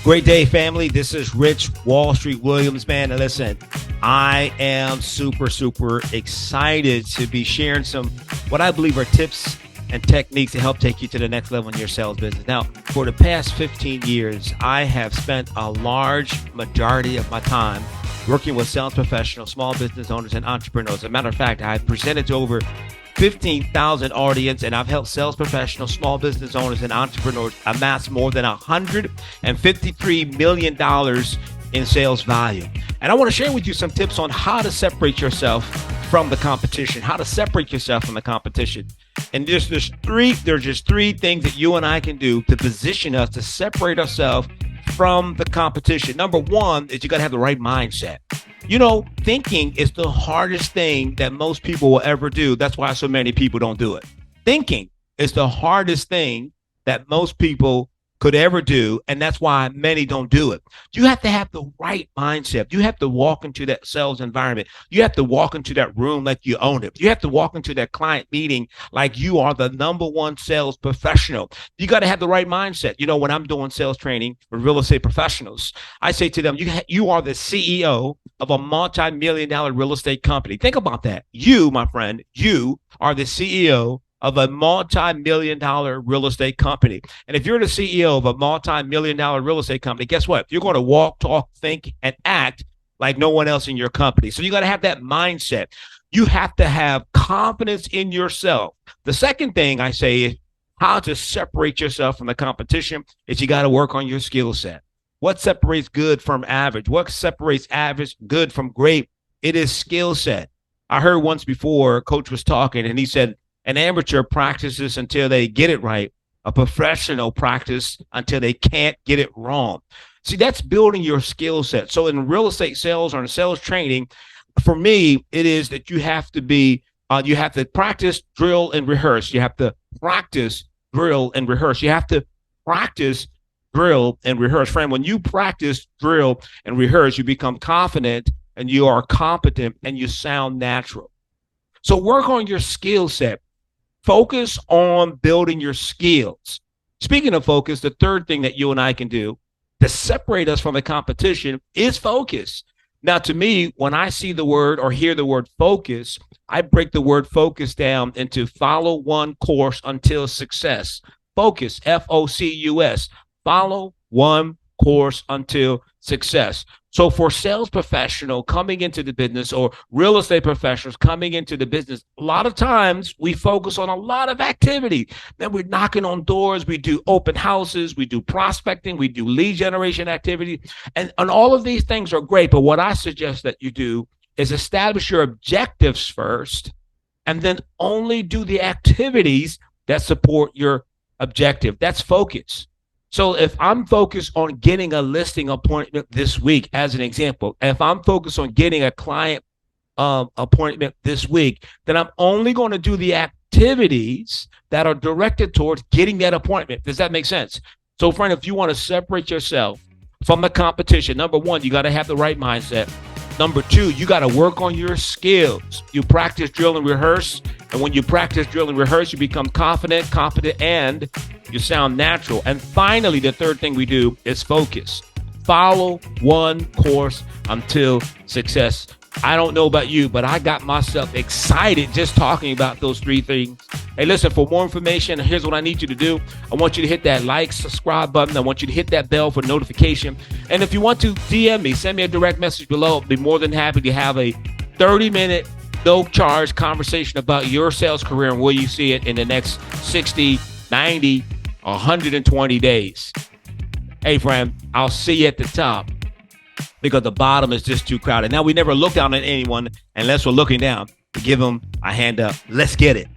Great day, family. This is Rich Wall Street Williams, man. And listen, I am super excited to be sharing some what I believe are tips and techniques to help take you to the next level in your sales business. Now, for the past 15 years, I have spent a large majority of my time working with sales professionals, small business owners, and entrepreneurs. As a matter of fact, I've presented to over 15,000 audience, and I've helped sales professionals, small business owners, and entrepreneurs amass more than $153 million in sales value. And I want to share with you some tips on how to separate yourself from the competition, how to separate yourself from the competition. And there's just three things that you and I can do to position us to separate ourselves from the competition. Number one is you got to have the right mindset. You know, thinking is the hardest thing that most people will ever do. That's why so many people don't do it. Thinking is the hardest thing that most people could ever do, and that's why many don't do it. You have to have the right mindset. You have to walk into that sales environment. You have to walk into that room like you own it. You have to walk into that client meeting like you are the number one sales professional. You got to have the right mindset. You know, when I'm doing sales training for real estate professionals, I say to them, you are the CEO of a multi-million-dollar real estate company. Think about that. You, my friend, you are the CEO of a multi-million-dollar real estate company. And if you're the CEO of a multi-million-dollar real estate company, guess what? You're going to walk, talk, think, and act like no one else in your company. So you got to have that mindset. You have to have confidence in yourself. The second thing I say is how to separate yourself from the competition is you got to work on your skill set. What separates good from average? What separates average good from great? It is skill set. I heard once before, a coach was talking, and he said, an amateur practices until they get it right. A professional practice until they can't get it wrong. See, that's building your skill set. So in real estate sales or in sales training, for me, it is that you have to practice, drill, and rehearse. You have to practice, drill, and rehearse. You have to practice, drill, and rehearse. Friend, when you practice, drill, and rehearse, you become confident and you are competent and you sound natural. So work on your skill set. Focus on building your skills. Speaking of focus, the third thing that you and I can do to separate us from the competition is focus. Now, to me, when I see the word or hear the word focus, I break the word focus down into follow one course until success. Focus, F-O-C-U-S. Follow one course until success. So for sales professional coming into the business or real estate professionals coming into the business, a lot of times we focus on a lot of activity. Then we're knocking on doors, we do open houses, we do prospecting, we do lead generation activity. And all of these things are great. But what I suggest that you do is establish your objectives first and then only do the activities that support your objective. That's focus. So if I'm focused on getting a listing appointment this week, as an example, if I'm focused on getting a client appointment this week, then I'm only going to do the activities that are directed towards getting that appointment. Does that make sense? So, friend, if you want to separate yourself from the competition, number one, you got to have the right mindset. Number two, you got to work on your skills. You practice, drill, and rehearse. And when you practice, drill, and rehearse, you become confident, competent, and you sound natural. And finally, the third thing we do is focus. Follow one course until success. I don't know about you, but I got myself excited just talking about those three things. Hey, listen, for more information, here's what I need you to do. I want you to hit that like, subscribe button. I want you to hit that bell for notification. And if you want to DM me, send me a direct message below. I'll be more than happy to have a 30-minute, no-charge conversation about your sales career and where you see it in the next 60, 90, 120 days. Hey, friend, I'll see you at the top because the bottom is just too crowded. Now, we never look down on anyone unless we're looking down to give them a hand up. Let's get it.